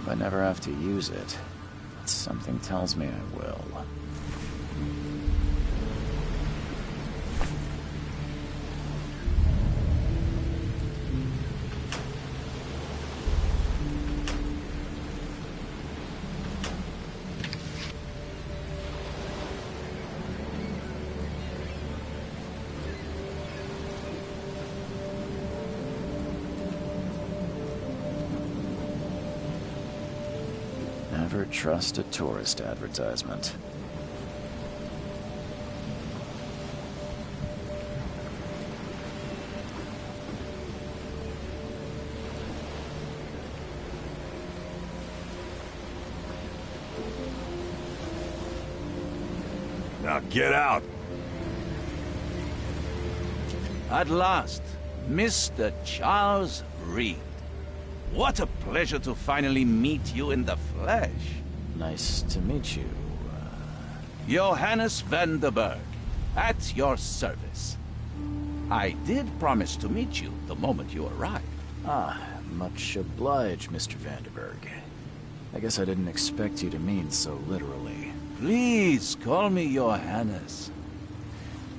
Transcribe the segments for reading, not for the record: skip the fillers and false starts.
I never have to use it, but something tells me I will. Never trust a tourist advertisement. Now get out! At last, Mr. Charles Reed. What a pleasure to finally meet you in the flesh. Nice to meet you. Johannes van der Berg, at your service. I did promise to meet you the moment you arrived. Ah, much obliged, Mr. Vanderberg. I guess I didn't expect you to mean so literally. Please call me Johannes.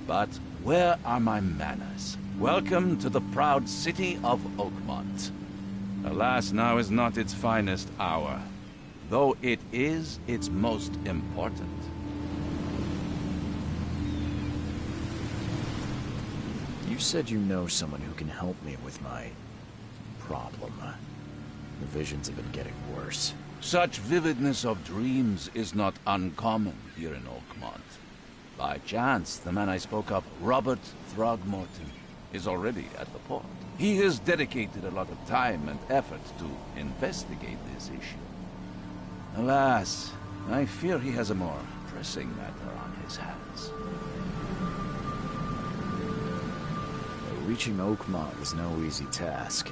But where are my manners? Welcome to the proud city of Oakmont. Alas, now is not its finest hour, though it is its most important. You said you know someone who can help me with my problem. The visions have been getting worse. Such vividness of dreams is not uncommon here in Oakmont. By chance, the man I spoke of, Robert Throgmorton, is already at the port. He has dedicated a lot of time and effort to investigate this issue. Alas, I fear he has a more pressing matter on his hands. Reaching Oakmont was no easy task.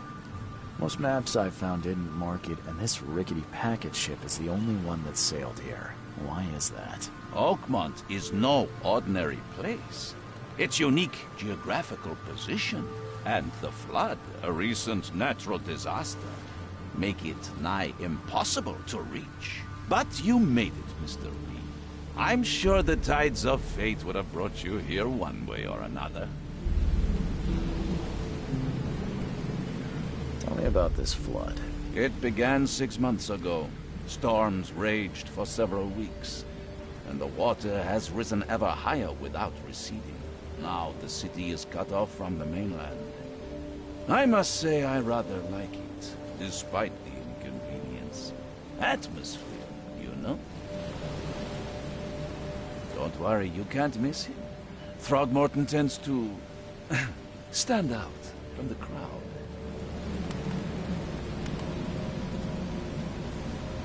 Most maps I found didn't mark it, and this rickety packet ship is the only one that sailed here. Why is that? Oakmont is no ordinary place. Its unique geographical position and the flood, a recent natural disaster, make it nigh impossible to reach. But you made it, Mr. Reed. I'm sure the tides of fate would have brought you here one way or another. Tell me about this flood. It began 6 months ago. Storms raged for several weeks, and the water has risen ever higher without receding. Now the city is cut off from the mainland. I must say I rather like it, despite the inconvenience. atmosphere, you know? Don't worry, you can't miss him. Throgmorton tends to stand out from the crowd.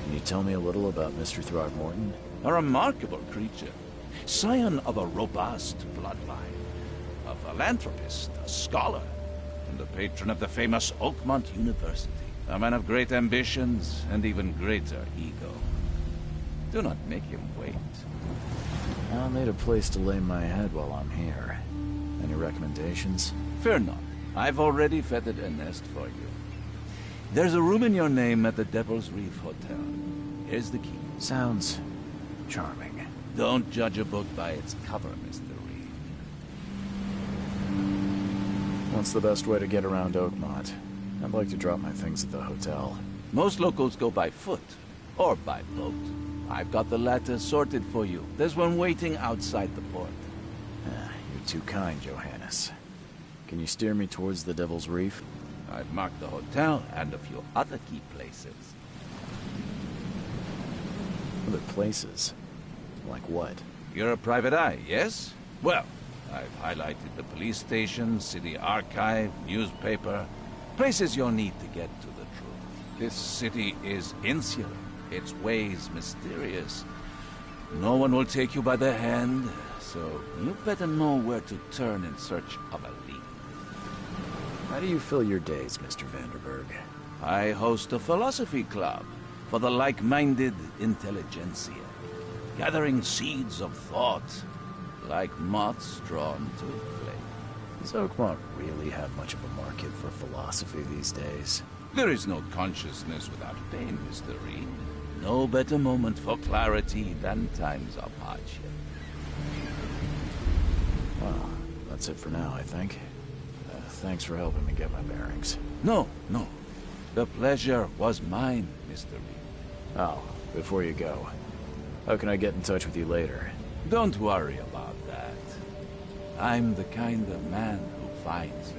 Can you tell me a little about Mr. Throgmorton? A remarkable creature. Scion of a robust bloodline. A philanthropist, a scholar, and the patron of the famous Oakmont University. A man of great ambitions and even greater ego. Do not make him wait. I'll need a place to lay my head while I'm here. Any recommendations? Fear not. I've already feathered a nest for you. There's a room in your name at the Devil's Reef Hotel. Here's the key. Sounds charming. Don't judge a book by its cover, Mr. Reed. What's the best way to get around Oakmont? I'd like to drop my things at the hotel. Most locals go by foot, or by boat. I've got the latter sorted for you. There's one waiting outside the port. You're too kind, Johannes. Can you steer me towards the Devil's Reef? I've marked the hotel and a few other key places. Other places? Like what? You're a private eye, yes? Well, I've highlighted the police station, city archive, newspaper, places you'll need to get to the truth. This city is insular, its ways mysterious. No one will take you by the hand, so you better know where to turn in search of a lead. How do you fill your days, Mr. Vanderberg? I host a philosophy club for the like-minded intelligentsia, gathering seeds of thought, like moths drawn to a flame. Does Oakmont really have much of a market for philosophy these days? There is no consciousness without pain, Mr. Reed. No better moment for clarity than times of hardship. Well, that's it for now, I think. Thanks for helping me get my bearings. No. The pleasure was mine, Mr. Reed. Oh, before you go, how can I get in touch with you later? Don't worry about that. I'm the kind of man who finds you.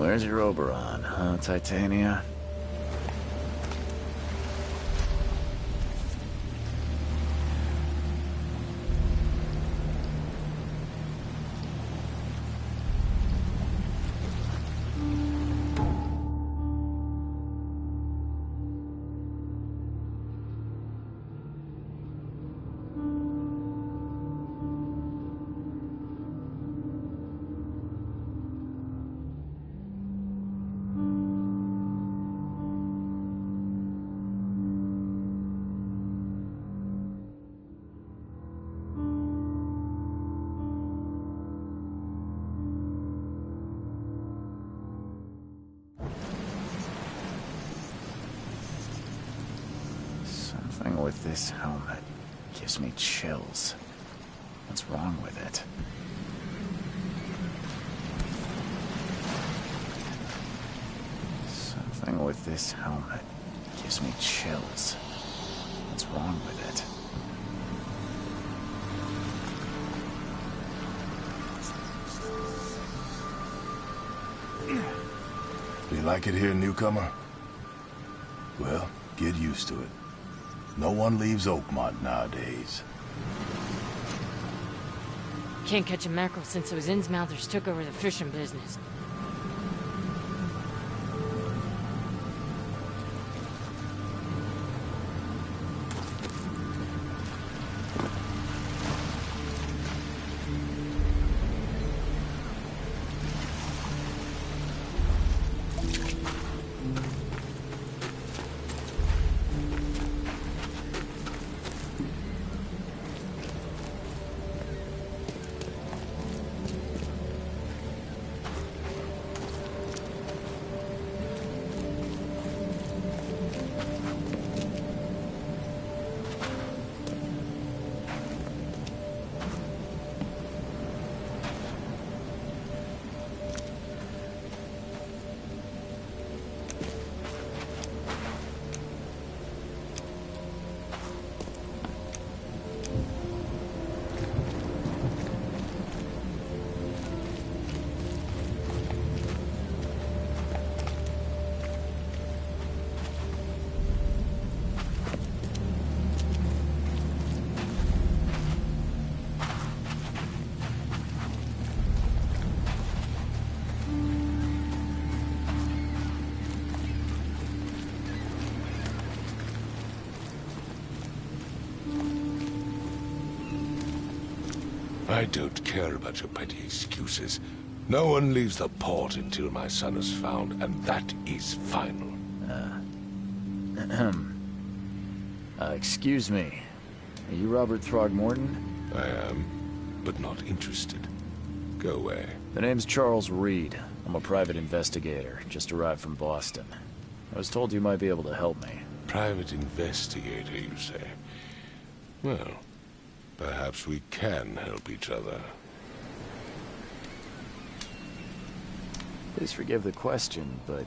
Where's your Oberon, huh, Titania? Something with this helmet gives me chills. What's wrong with it? Something with this helmet gives me chills. What's wrong with it? You like it here, newcomer? Well, get used to it. No one leaves Oakmont nowadays. Can't catch a mackerel since those Innsmouthers took over the fishing business. I don't care about your petty excuses. No one leaves the port until my son is found, and that is final. Excuse me. Are you Robert Throgmorton? I am, but not interested. Go away. The name's Charles Reed. I'm a private investigator, just arrived from Boston. I was told you might be able to help me. Private investigator, you say? Well, perhaps we can help each other. Please forgive the question, but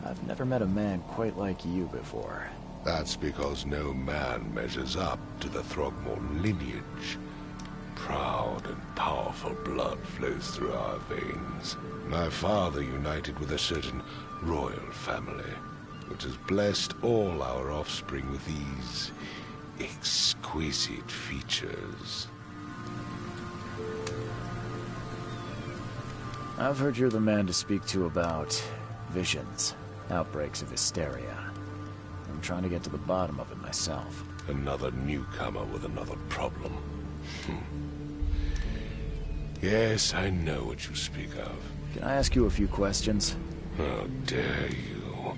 I've never met a man quite like you before. That's because no man measures up to the Throgmorton lineage. Proud and powerful blood flows through our veins. My father united with a certain royal family, which has blessed all our offspring with these exquisite features. I've heard you're the man to speak to about visions, outbreaks of hysteria. I'm trying to get to the bottom of it myself. Another newcomer with another problem. Yes, I know what you speak of. Can I ask you a few questions? How dare you?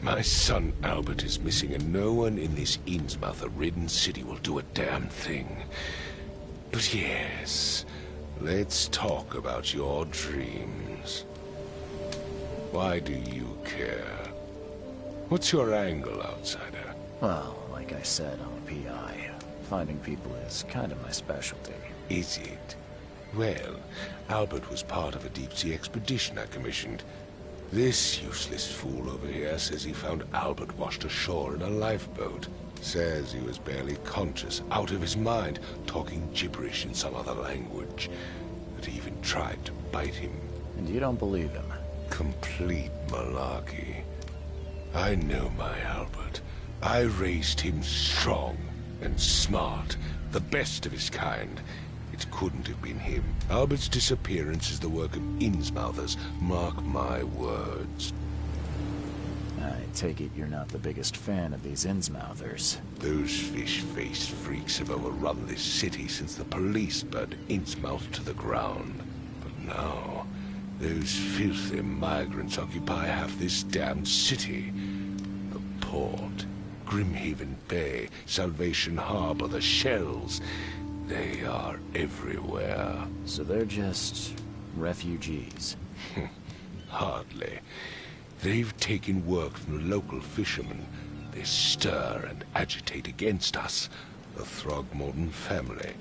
My son Albert is missing, and no one in this Innsmouth-ridden city will do a damn thing. But yes, let's talk about your dreams. Why do you care? What's your angle, outsider? Well, like I said, I'm a PI. Finding people is kind of my specialty. Is it? Well, Albert was part of a deep-sea expedition I commissioned. This useless fool over here says he found Albert washed ashore in a lifeboat. Says he was barely conscious, out of his mind, talking gibberish in some other language. That he even tried to bite him. And you don't believe him? Complete malarkey. I know my Albert. I raised him strong and smart, the best of his kind. It couldn't have been him. Albert's disappearance is the work of Innsmouthers. Mark my words. I take it you're not the biggest fan of these Innsmouthers. Those fish-faced freaks have overrun this city since the police burned Innsmouth to the ground. But now, those filthy migrants occupy half this damned city. The port, Grimhaven Bay, Salvation Harbor, the shells. They are everywhere. So they're just refugees. Hardly. They've taken work from the local fishermen. They stir and agitate against us, the Throgmorton family.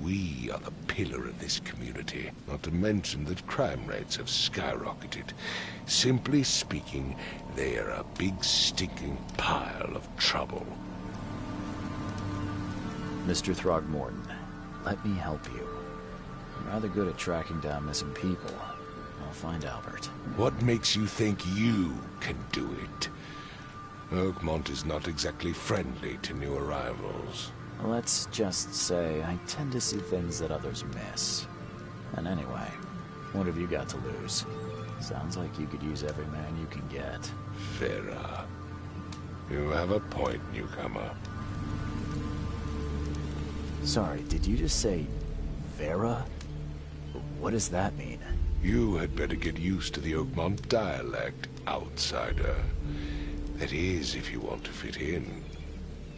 We are the pillar of this community, not to mention that crime rates have skyrocketed. Simply speaking, they are a big stinking pile of trouble. Mr. Throgmorton, let me help you. I'm rather good at tracking down missing people. I'll find Albert. What makes you think you can do it? Oakmont is not exactly friendly to new arrivals. Let's just say I tend to see things that others miss. And anyway, what have you got to lose? Sounds like you could use every man you can get. Vera. You have a point, newcomer. Sorry, did you just say Vera? What does that mean? You had better get used to the Oakmont dialect, outsider. That is, if you want to fit in.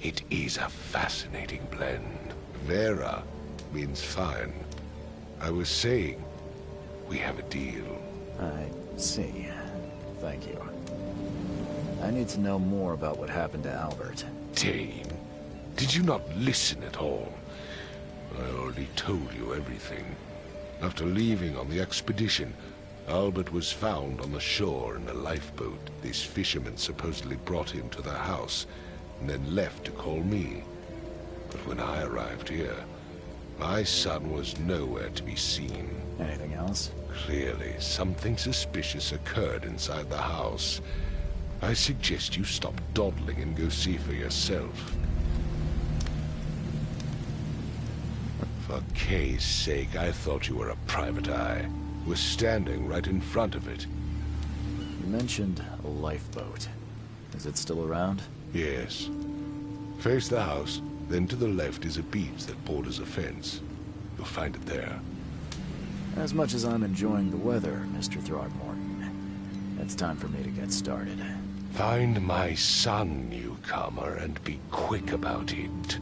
It is a fascinating blend. Vera means fine. I was saying, we have a deal. I see. Thank you. I need to know more about what happened to Albert. Dane, did you not listen at all? I already told you everything. After leaving on the expedition, Albert was found on the shore in a lifeboat. This fisherman supposedly brought him to the house, and then left to call me. But when I arrived here, my son was nowhere to be seen. Anything else? Clearly, something suspicious occurred inside the house. I suggest you stop dawdling and go see for yourself. For Kay's sake, I thought you were a private eye. Was standing right in front of it. You mentioned a lifeboat. Is it still around? Yes. Face the house, then to the left is a beach that borders a fence. You'll find it there. As much as I'm enjoying the weather, Mr. Throgmorton, it's time for me to get started. Find my son, newcomer, and be quick about it.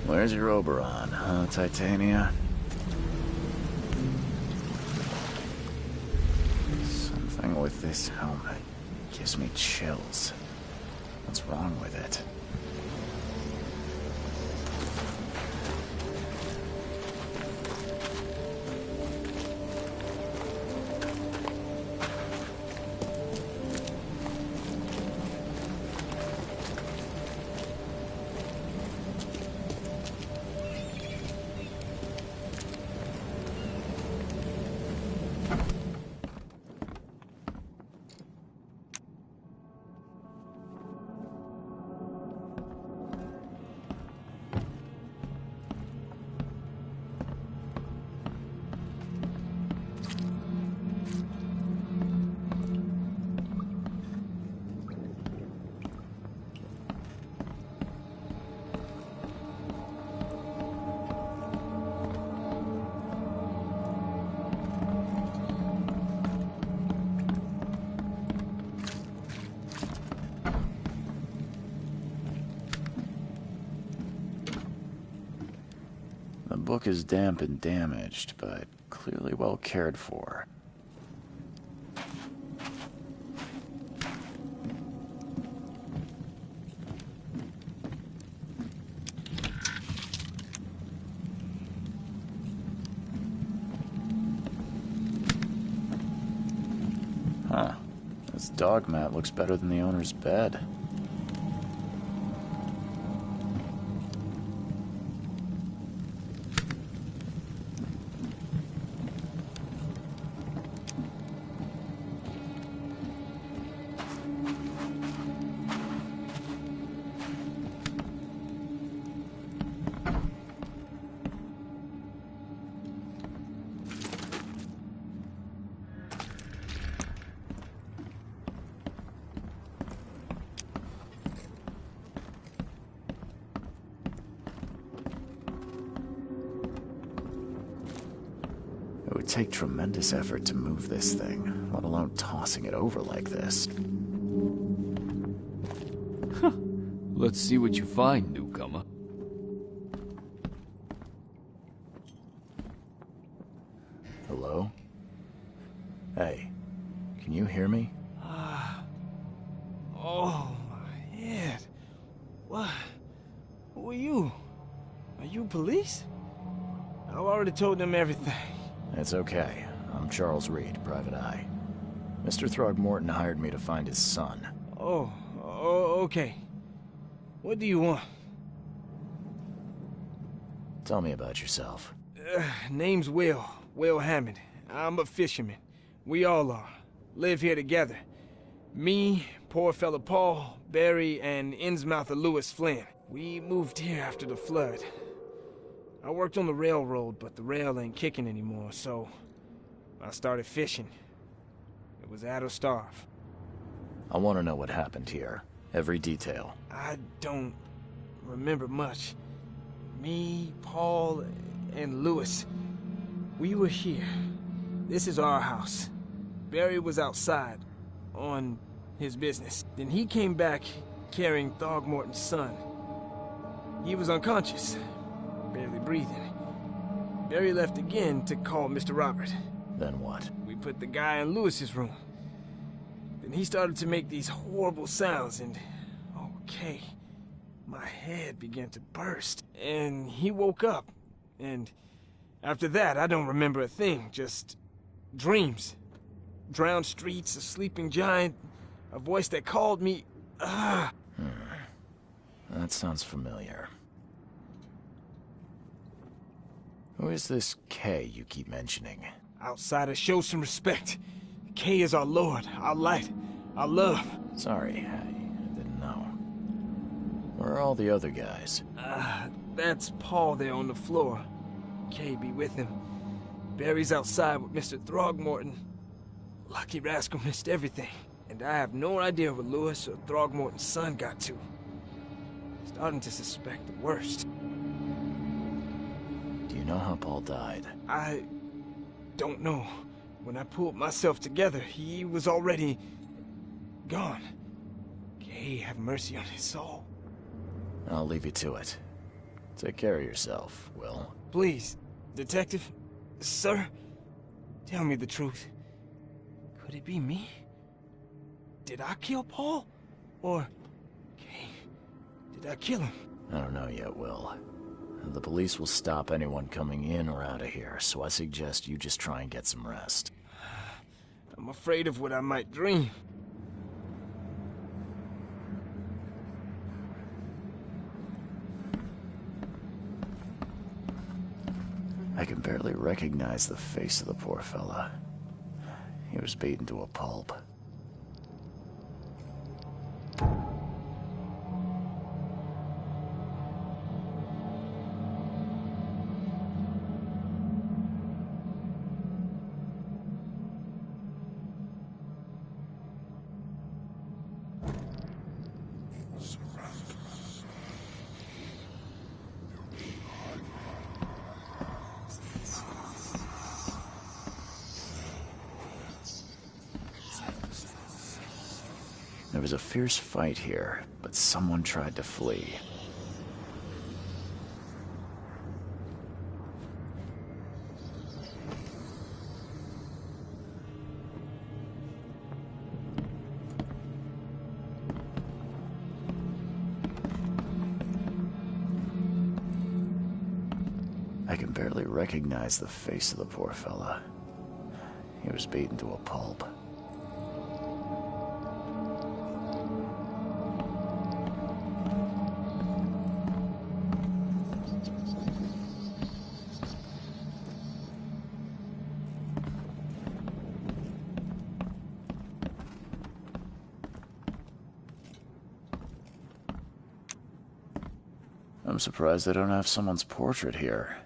Where's your Oberon, huh, Titania? Something with this helmet gives me chills. What's wrong with it? The book is damp and damaged, but clearly well cared for. Huh. This dog mat looks better than the owner's bed. It would take tremendous effort to move this thing, let alone tossing it over like this. Let's see what you find, newcomer. Hello? Hey, can you hear me? Oh, my head. What? Who are you? Are you police? I've already told them everything. It's okay. I'm Charles Reed, Private Eye. Mr. Throgmorton hired me to find his son. Oh, okay. What do you want? Tell me about yourself. Name's Will Hammond. I'm a fisherman. We all are. Live here together. Me, poor fella Paul, Barry, and Innsmouther Lewis Flynn. We moved here after the flood. I worked on the railroad, but the rail ain't kicking anymore, so I started fishing. It was add or starve. I want to know what happened here. Every detail. I don't remember much. Me, Paul, and Lewis, we were here. This is our house. Barry was outside, on his business. Then he came back carrying Throgmorton's son. He was unconscious, barely breathing. Barry left again to call Mr. Robert. Then what? We put the guy in Lewis's room. Then he started to make these horrible sounds and... okay, my head began to burst. And he woke up. And after that, I don't remember a thing, just dreams. Drowned streets, a sleeping giant, a voice that called me... That sounds familiar. Who is this K you keep mentioning? Outsiders, show some respect. K is our lord, our light, our love. Sorry, I didn't know. Where are all the other guys? That's Paul there on the floor. K be with him. Barry's outside with Mr. Throgmorton. Lucky rascal missed everything. And I have no idea where Lewis or Throgmorton's son got to. Starting to suspect the worst. Do you know how Paul died? I don't know. When I pulled myself together, he was already gone. K have mercy on his soul. I'll leave you to it. Take care of yourself, Will. Please, detective, sir, tell me the truth. Could it be me? Did I kill Paul? Or... K, did I kill him? I don't know yet, Will. The police will stop anyone coming in or out of here, so I suggest you just try and get some rest. I'm afraid of what I might dream. I can barely recognize the face of the poor fella. He was beaten to a pulp. There was a fierce fight here, but someone tried to flee. I can barely recognize the face of the poor fella. He was beaten to a pulp. I'm surprised they don't have someone's portrait here.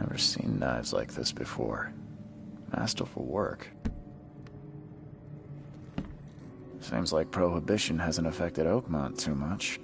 Never seen knives like this before. Masterful work. Seems like Prohibition hasn't affected Oakmont too much.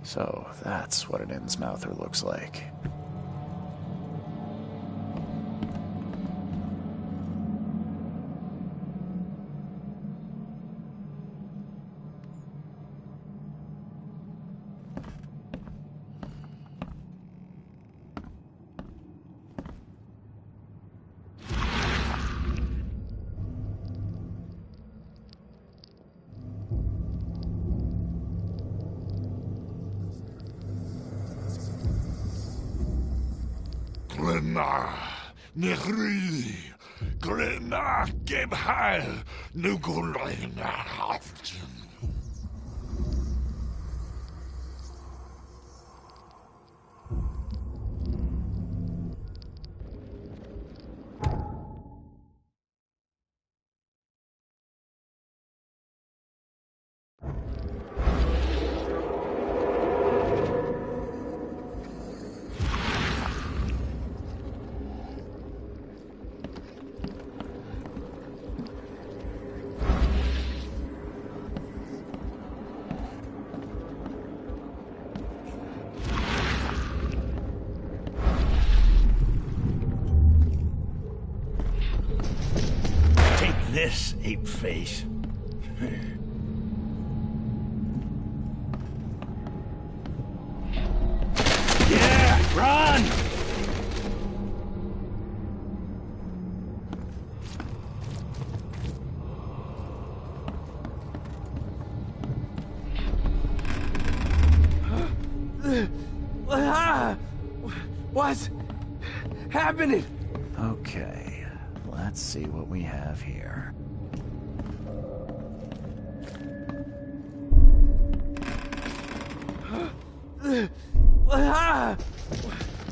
So, that's what an Innsmouther looks like. Nechri, Grena, Gebheil, Nugulina, Haften. This ape face. Yeah, run! What's happening? Okay, let's see what we have here.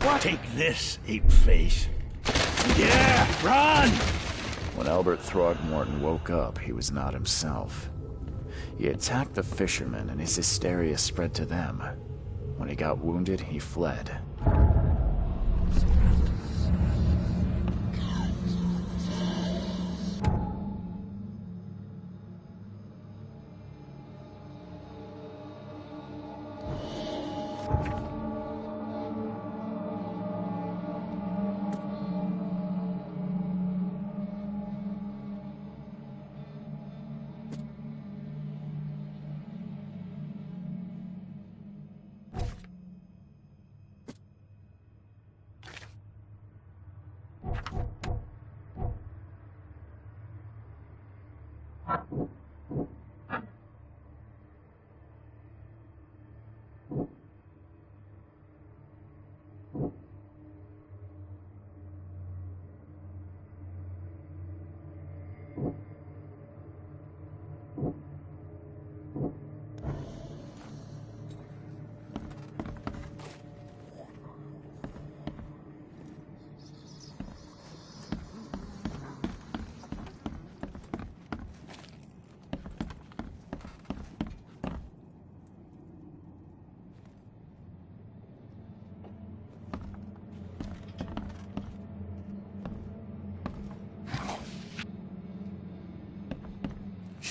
What? Take this, ape face. Yeah, run! When Albert Throgmorton woke up, he was not himself. He attacked the fishermen, and his hysteria spread to them. When he got wounded, he fled.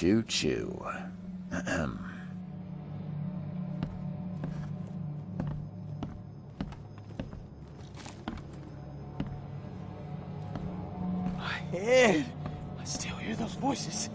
Choo-choo. Ahem. My head! I still hear those voices.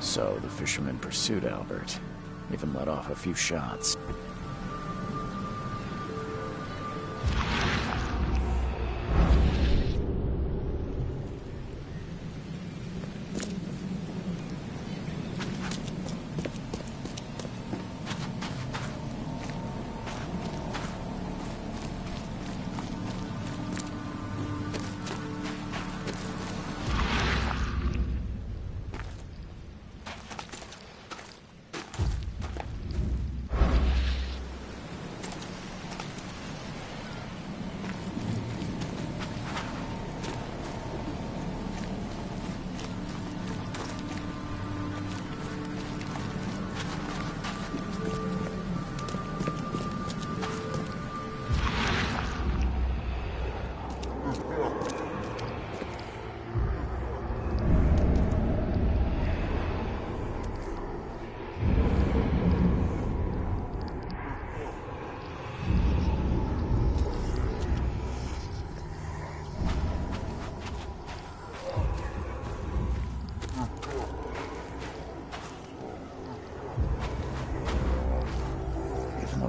So the fisherman pursued Albert, even let off a few shots.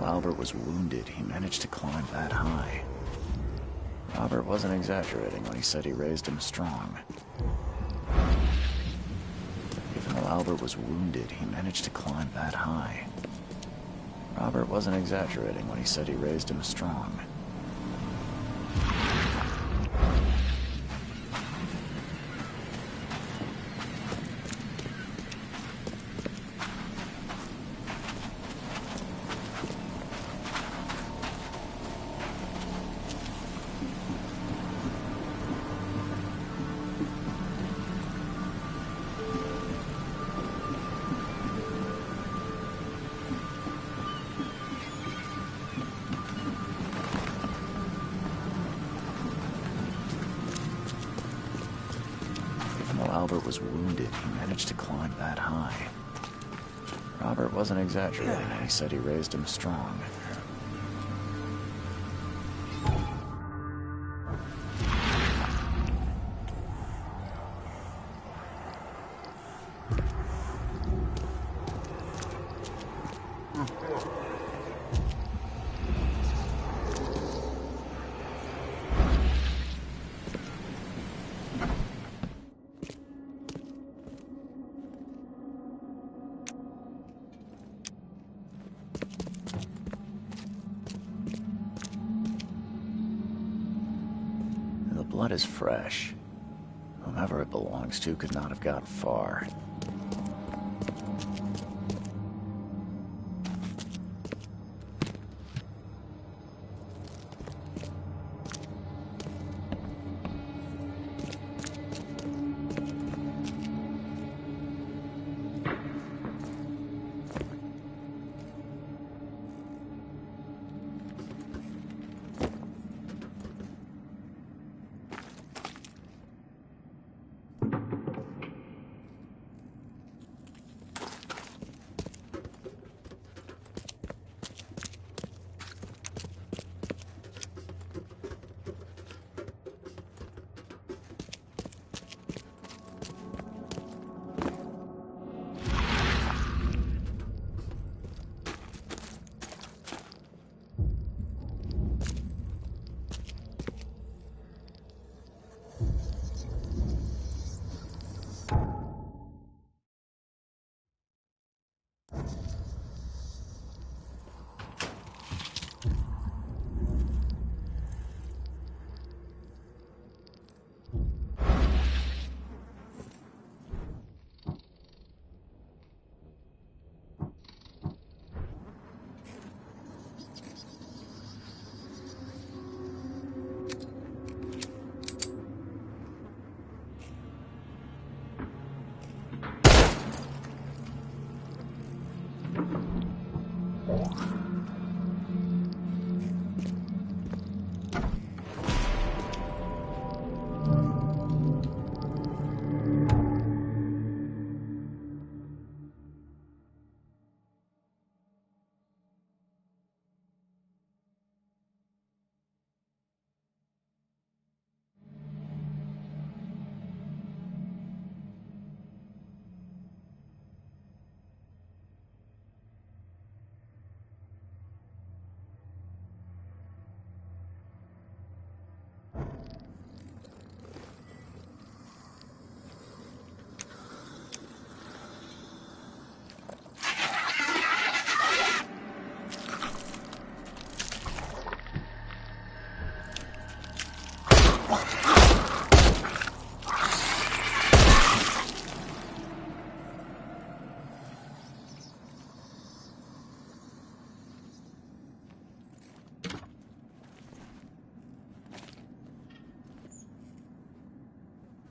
Albert was wounded, he managed to climb that high. Robert wasn't exaggerating when he said he raised him strong. Even though Albert was wounded, he managed to climb that high. Robert wasn't exaggerating when he said he raised him strong. Albert was wounded, he managed to climb that high. Robert wasn't exaggerating when he said he raised him strong. Blood is fresh. Whomever it belongs to could not have got far.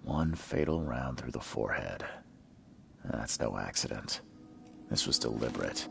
One fatal round through the forehead. That's no accident. This was deliberate.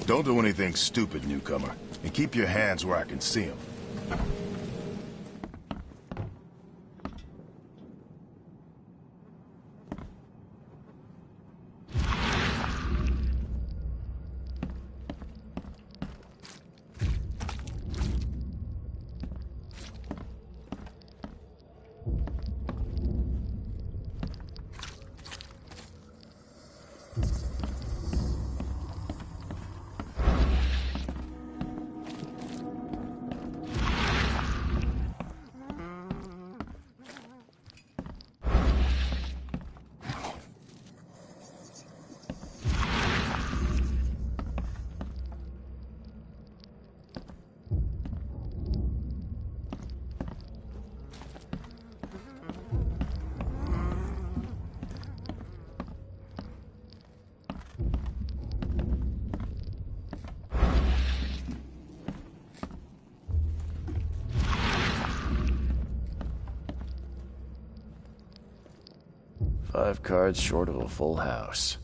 Don't do anything stupid, newcomer. And keep your hands where I can see them. Five cards short of a full house.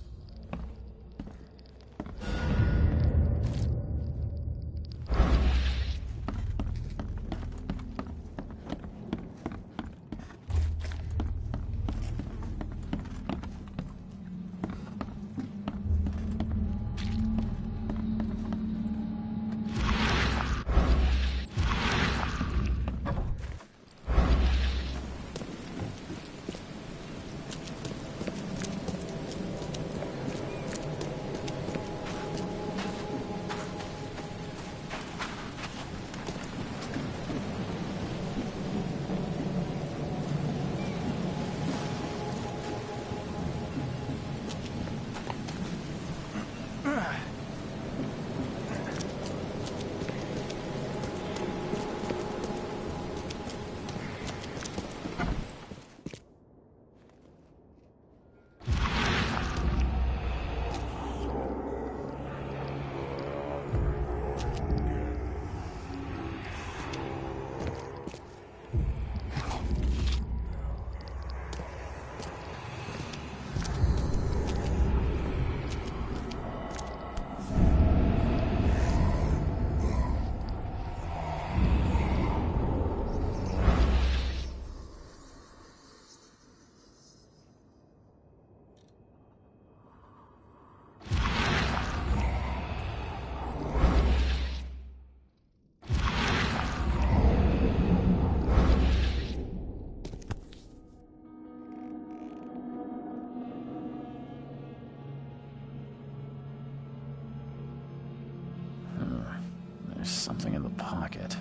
There's something in the pocket.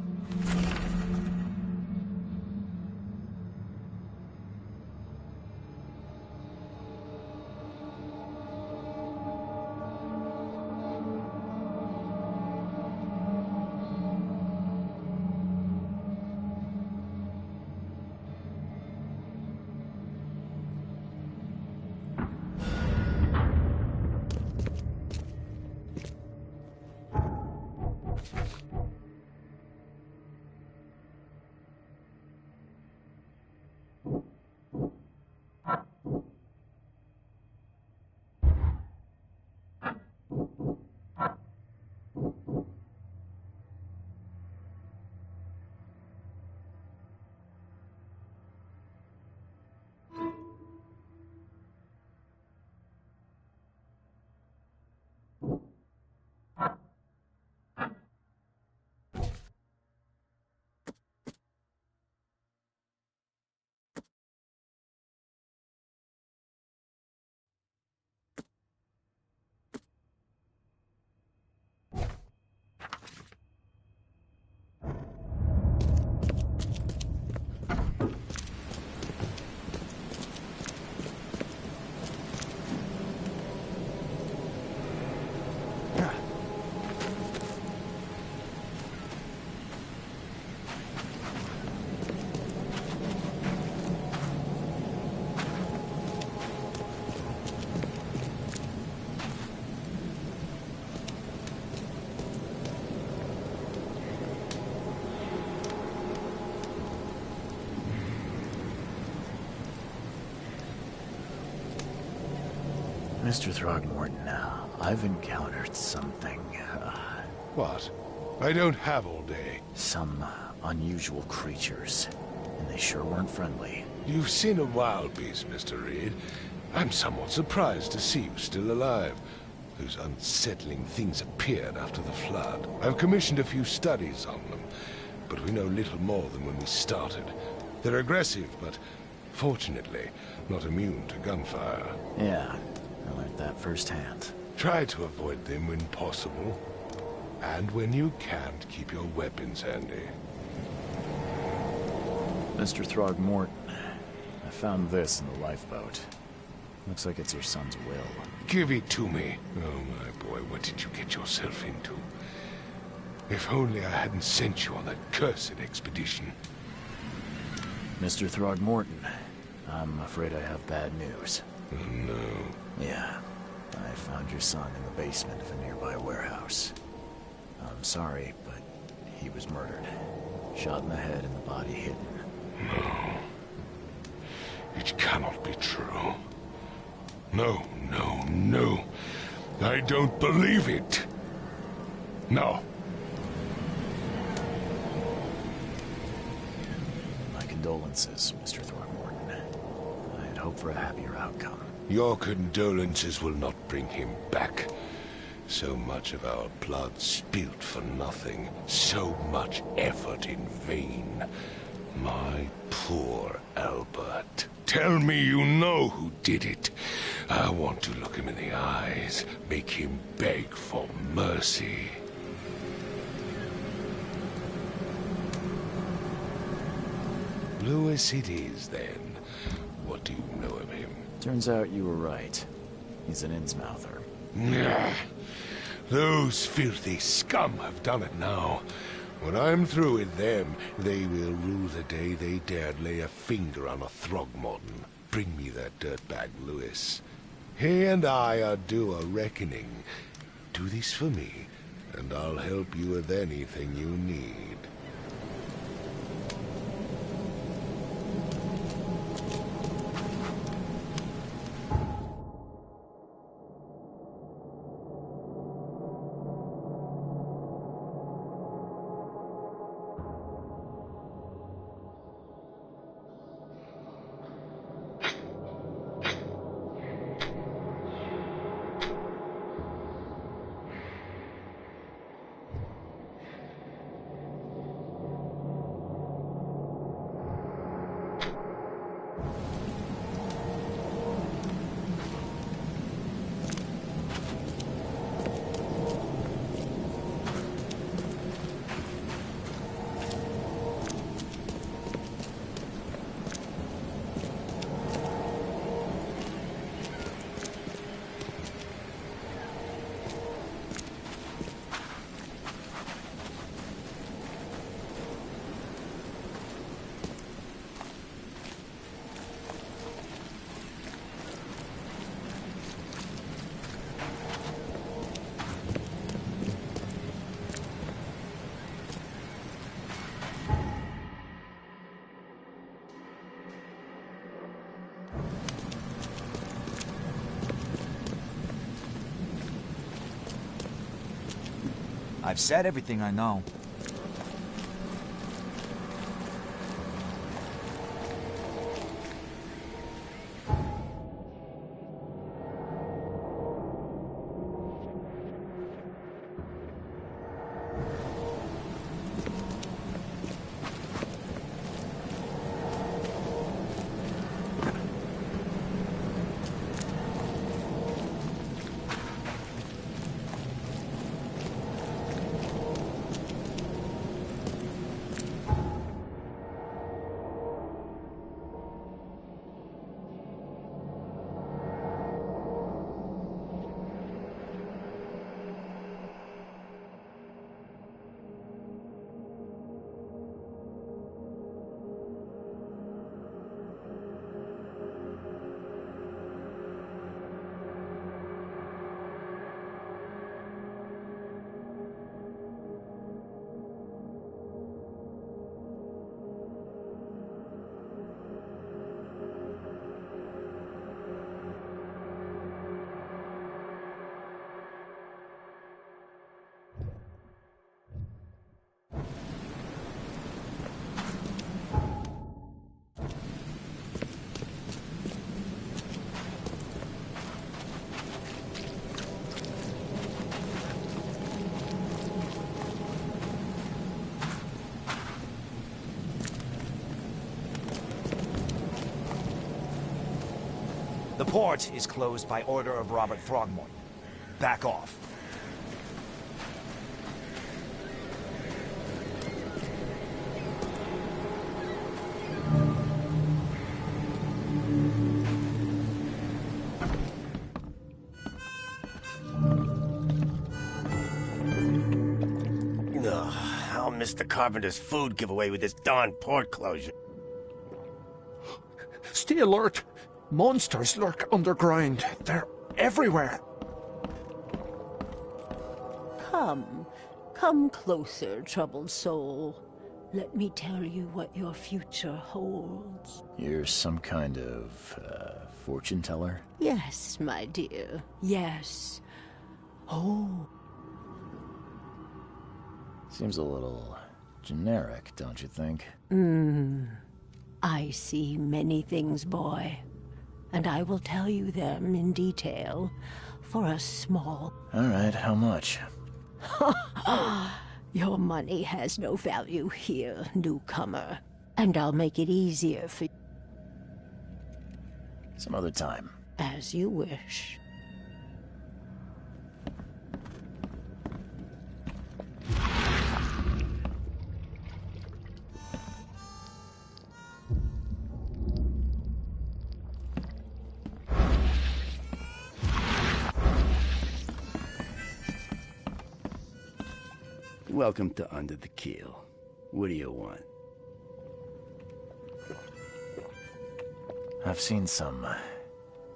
Mr. Throgmorton, I've encountered something, What? I don't have all day. some unusual creatures, and they sure weren't friendly. You've seen a wild beast, Mr. Reed. I'm somewhat surprised to see you still alive. Those unsettling things appeared after the flood. I've commissioned a few studies on them, but we know little more than when we started. They're aggressive, but fortunately, not immune to gunfire. Yeah, I learned that firsthand. Try to avoid them when possible. And when you can't, keep your weapons handy. Mr. Throgmorton, I found this in the lifeboat. Looks like it's your son's will. Give it to me. Oh, my boy, what did you get yourself into? If only I hadn't sent you on that cursed expedition. Mr. Throgmorton, I'm afraid I have bad news. Oh, no. Yeah, I found your son in the basement of a nearby warehouse. I'm sorry, but he was murdered. Shot in the head and the body hidden. No. It cannot be true. No, no, no. I don't believe it. No. My condolences, Mr. Throgmorton. I'd hope for a happier outcome. Your condolences will not bring him back. So much of our blood spilt for nothing. So much effort in vain. My poor Albert. Tell me you know who did it. I want to look him in the eyes. Make him beg for mercy. Lewis it is, then. What do you know of him? Turns out you were right. He's an Innsmouther. Nah. Those filthy scum have done it now. When I'm through with them, they will rue the day they dared lay a finger on a Throgmorton. Bring me that dirtbag, Lewis. He and I are due a reckoning. Do this for me, and I'll help you with anything you need. I've said everything I know. The port is closed by order of Robert Throgmorton. Back off. I'll miss the Carpenter's food giveaway with this darn port closure. Stay alert! Monsters lurk underground. They're everywhere. Come closer, troubled soul. Let me tell you what your future holds. You're some kind of, fortune teller? Yes, my dear, yes. Oh. Seems a little generic, don't you think? I see many things, boy. And I will tell you them in detail for a small... All right, how much? Your money has no value here, newcomer. And I'll make it easier for you. Some other time. As you wish. Welcome to Under the Keel. What do you want? I've seen some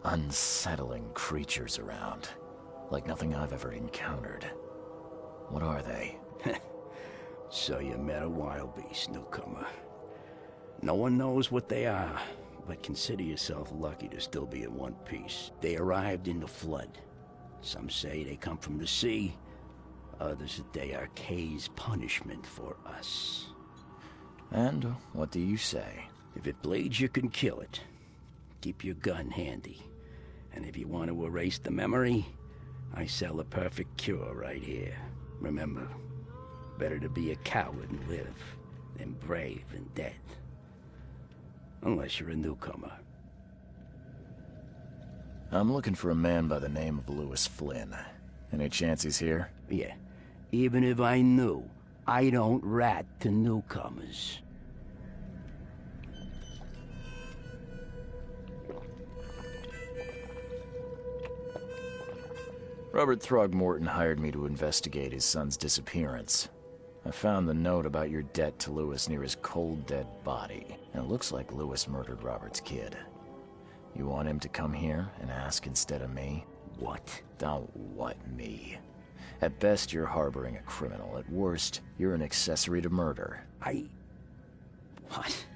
unsettling creatures around. Like nothing I've ever encountered. What are they? So you met a wild beast, newcomer. No one knows what they are, but consider yourself lucky to still be in one piece. They arrived in the flood. Some say they come from the sea. Others that they are Kay's punishment for us. And what do you say? If it bleeds, you can kill it. Keep your gun handy. And if you want to erase the memory, I sell a perfect cure right here. Remember, better to be a coward and live than brave and dead. Unless you're a newcomer. I'm looking for a man by the name of Lewis Flynn. Any chance he's here? Yeah. Even if I knew, I don't rat to newcomers. Robert Throgmorton hired me to investigate his son's disappearance. I found the note about your debt to Lewis near his cold, dead body. And it looks like Lewis murdered Robert's kid. You want him to come here and ask instead of me? What? Don't what me. At best, you're harboring a criminal. At worst, you're an accessory to murder. What?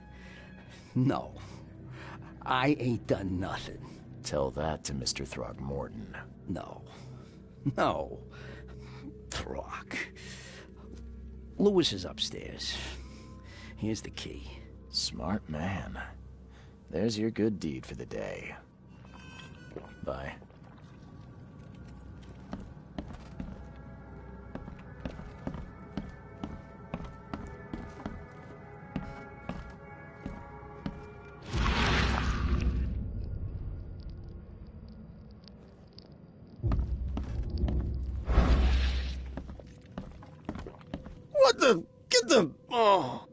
No. I ain't done nothing. Tell that to Mr. Throgmorton. No. No. Throg. Lewis is upstairs. Here's the key. Smart man. There's your good deed for the day. Bye. What the... Get the... Oh...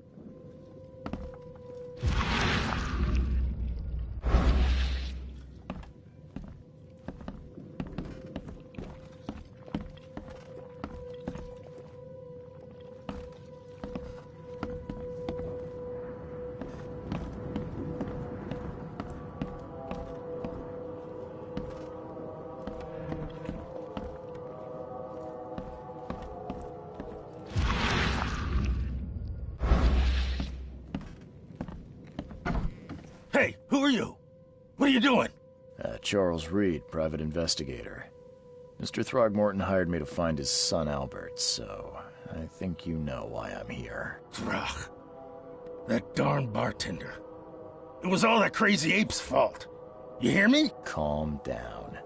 Hey, who are you? What are you doing? Charles Reed, private investigator. Mr. Throgmorton hired me to find his son Albert, so I think you know why I'm here. Throg. That darn bartender. It was all that crazy ape's fault. You hear me? Calm down.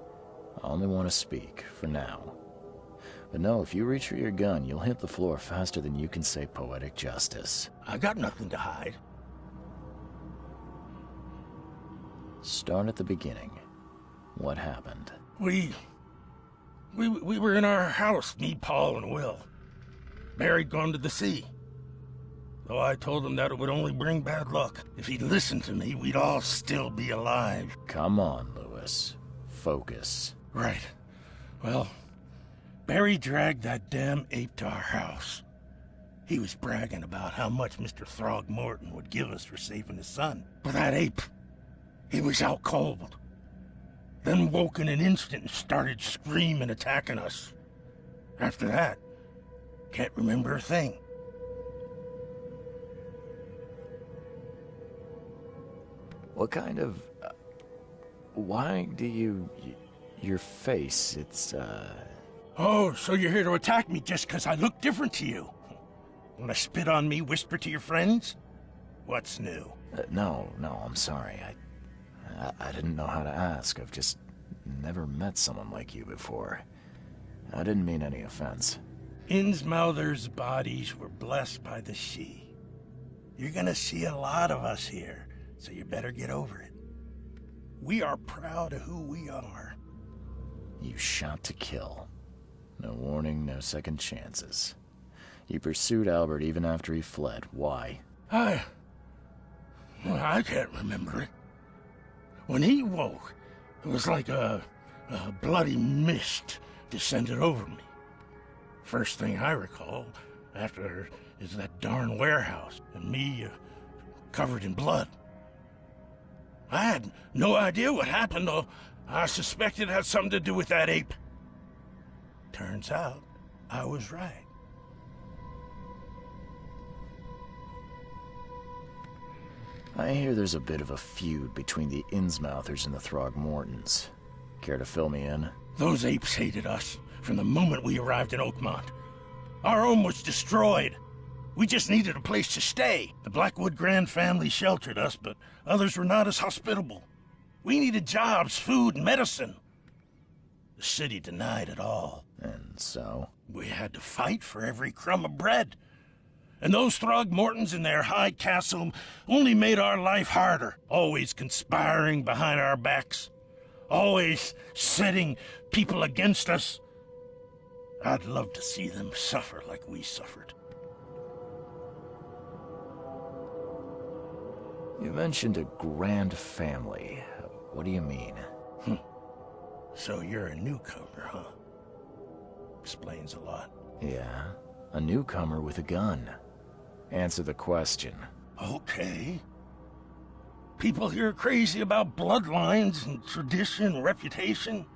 I only want to speak, for now. But no, if you reach for your gun, you'll hit the floor faster than you can say poetic justice. I got nothing to hide. Start at the beginning. What happened? We were in our house, me, Paul, and Will. Barry'd gone to the sea. Though I told him that it would only bring bad luck. If he'd listened to me, we'd all still be alive. Come on, Lewis. Focus. Right. Well, Barry dragged that damn ape to our house. He was bragging about how much Mr. Throgmorton would give us for saving his son. But that ape, he was out cold. Then woke in an instant and started screaming, attacking us. After that, can't remember a thing. What kind of... why do you... your face, it's, Oh, so you're here to attack me just because I look different to you? Wanna spit on me, whisper to your friends? What's new? No, I'm sorry. I didn't know how to ask. I've just never met someone like you before. I didn't mean any offense. Innsmouther's bodies were blessed by the she. You're gonna see a lot of us here, so you better get over it. We are proud of who we are. You shot to kill. No warning, no second chances. You pursued Albert even after he fled. Why? I can't remember it. When he woke, it was like a bloody mist descended over me. First thing I recall after is that darn warehouse and me covered in blood. I had no idea what happened, though I suspected it had something to do with that ape. Turns out, I was right. I hear there's a bit of a feud between the Innsmouthers and the Throgmortons. Care to fill me in? Those apes hated us from the moment we arrived in Oakmont. Our home was destroyed. We just needed a place to stay. The Blackwood Grand family sheltered us, but others were not as hospitable. We needed jobs, food, and medicine. The city denied it all. And so? We had to fight for every crumb of bread. And those Throgmortons in their high castle only made our life harder, always conspiring behind our backs, always setting people against us. I'd love to see them suffer like we suffered. You mentioned a grand family. What do you mean? So you're a newcomer, huh? Explains a lot. Yeah, a newcomer with a gun. Answer the question. Okay. People here are crazy about bloodlines and tradition and reputation.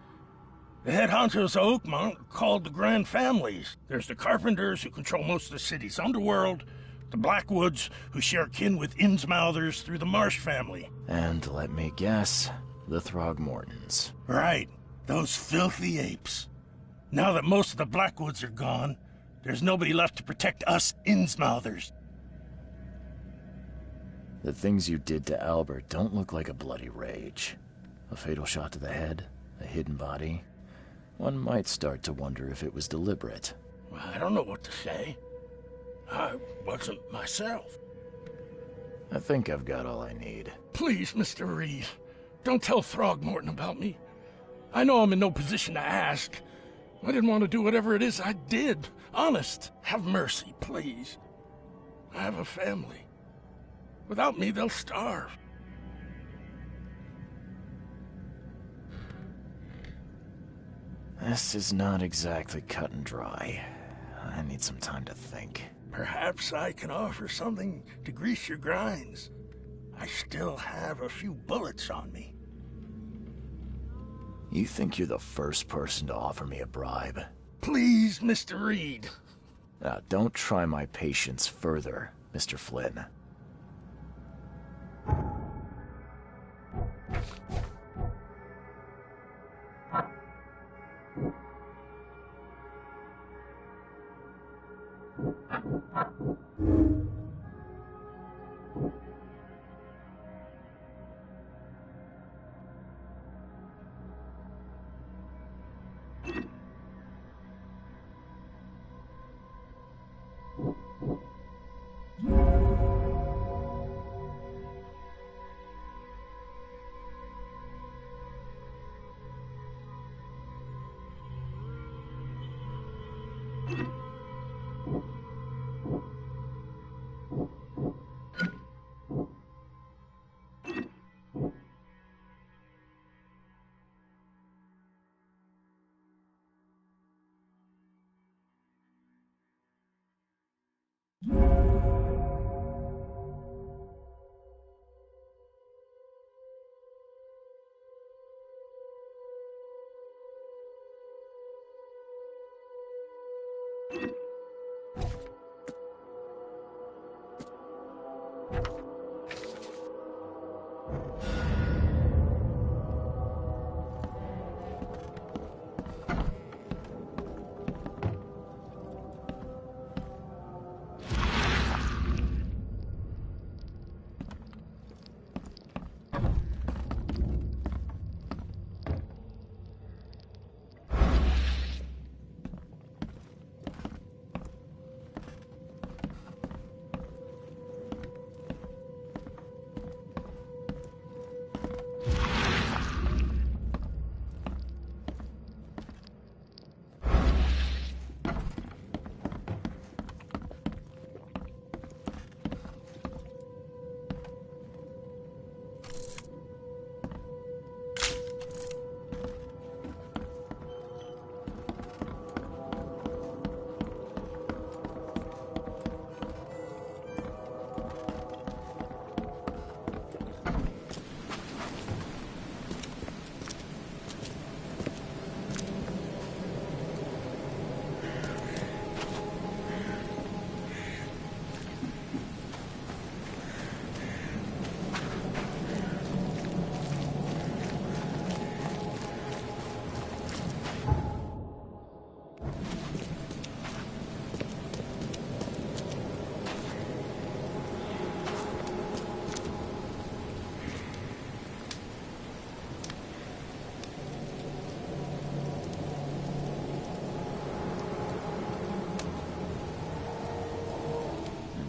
The head honchos of Oakmont are called the Grand Families. There's the Carpenters, who control most of the city's underworld, the Blackwoods, who share kin with Innsmouthers through the Marsh family. And let me guess, the Throgmortons. Right. Those filthy apes. Now that most of the Blackwoods are gone, There's nobody left to protect us Innsmouthers. The things you did to Albert don't look like a bloody rage. A fatal shot to the head, a hidden body. One might start to wonder if it was deliberate. Well, I don't know what to say. I wasn't myself. I think I've got all I need. Please, Mr. Reed, don't tell Throgmorton about me. I know I'm in no position to ask. I didn't want to do whatever it is I did. Honest, have mercy, please. I have a family. Without me, they'll starve. This is not exactly cut and dry. I need some time to think. Perhaps I can offer something to grease your grinds. I still have a few bullets on me. You think you're the first person to offer me a bribe? Please, Mr. Reed. Now, don't try my patience further, Mr. Flynn.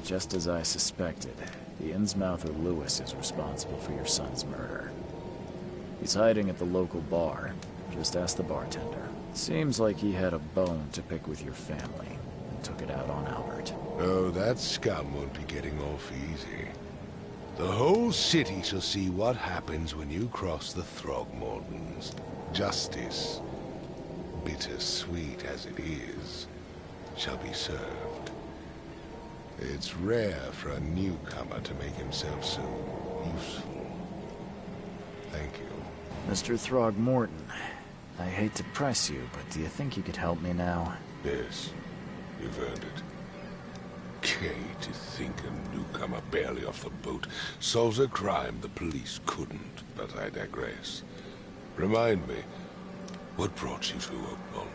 Just as I suspected, the Innsmouther Lewis is responsible for your son's murder. He's hiding at the local bar. Just ask the bartender. Seems like he had a bone to pick with your family and took it out on Albert. Oh, that scum won't be getting off easy. The whole city shall see what happens when you cross the Throgmortons. Justice, bittersweet as it is, shall be served. It's rare for a newcomer to make himself so useful. Thank you. Mr. Throgmorton, I hate to press you, but do you think you could help me now? Yes, you've earned it. Gay to think a newcomer barely off the boat solves a crime the police couldn't, but I digress. Remind me, what brought you to Oakmont?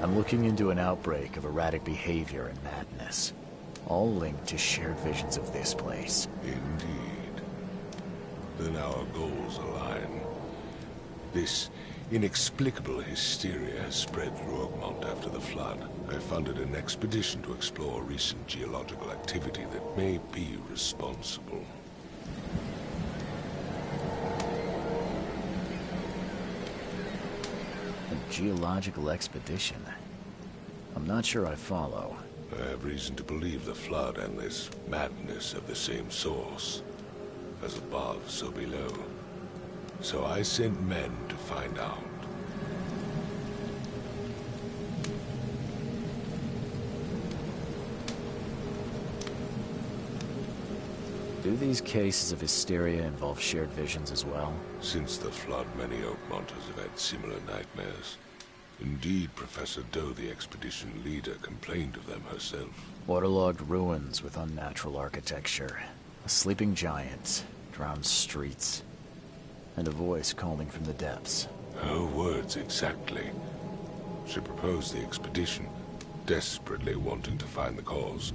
I'm looking into an outbreak of erratic behavior and madness, all linked to shared visions of this place. Indeed. Then our goals align. This inexplicable hysteria has spread through Oakmont after the flood. I funded an expedition to explore recent geological activity that may be responsible. A geological expedition? I'm not sure I follow. I have reason to believe the flood and this madness have the same source. As above, so below. So I sent men to find out. Do these cases of hysteria involve shared visions as well? Since the flood, many Oakmonters have had similar nightmares. Indeed, Professor Doe, the expedition leader, complained of them herself. Waterlogged ruins with unnatural architecture. A sleeping giant, drowned streets, and a voice calling from the depths. Her words exactly. She proposed the expedition, desperately wanting to find the cause.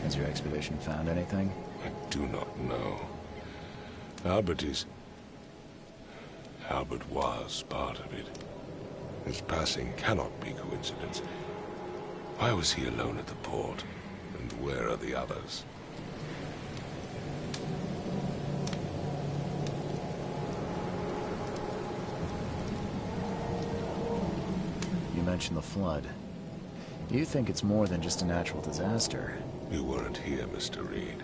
Has your expedition found anything? I do not know. Albert was part of it. His passing cannot be coincidence. Why was he alone at the port? And where are the others? You mentioned the flood. Do you think it's more than just a natural disaster? You weren't here, Mr. Reed.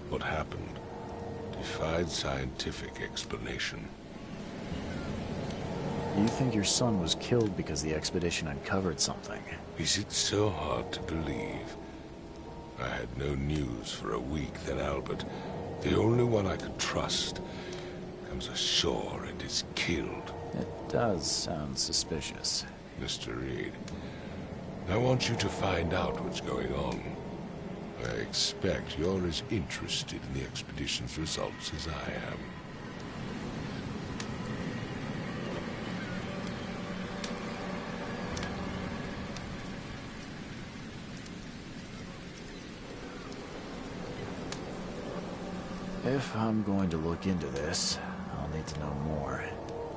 What happened defied scientific explanation. You think your son was killed because the expedition uncovered something? Is it so hard to believe? I had no news for a week, then Albert, the only one I could trust, comes ashore and is killed. It does sound suspicious. Mr. Reed, I want you to find out what's going on. I expect you're as interested in the expedition's results as I am. If I'm going to look into this, I'll need to know more.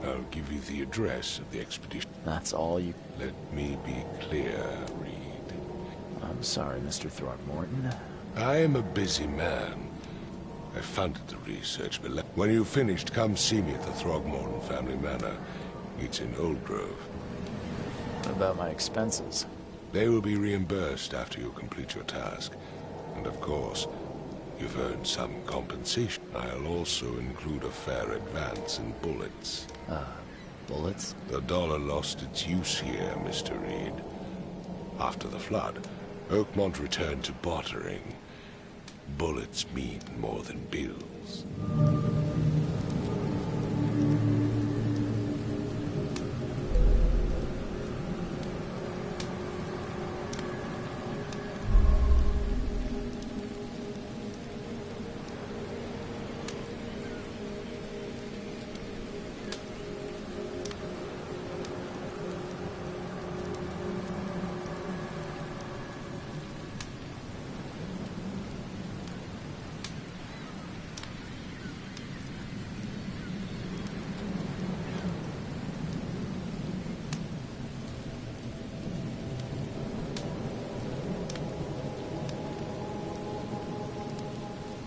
I'll give you the address of the expedition. That's all you... Let me be clear, Reed. I'm sorry, Mr. Throckmorton. I am a busy man. I funded the research, but when you've finished, come see me at the Throgmorton family manor. It's in Old Grove. What about my expenses? They will be reimbursed after you complete your task. And of course, you've earned some compensation. I'll also include a fair advance in bullets. Bullets? The dollar lost its use here, Mr. Reed. After the flood, Oakmont returned to bartering. Bullets mean more than bills.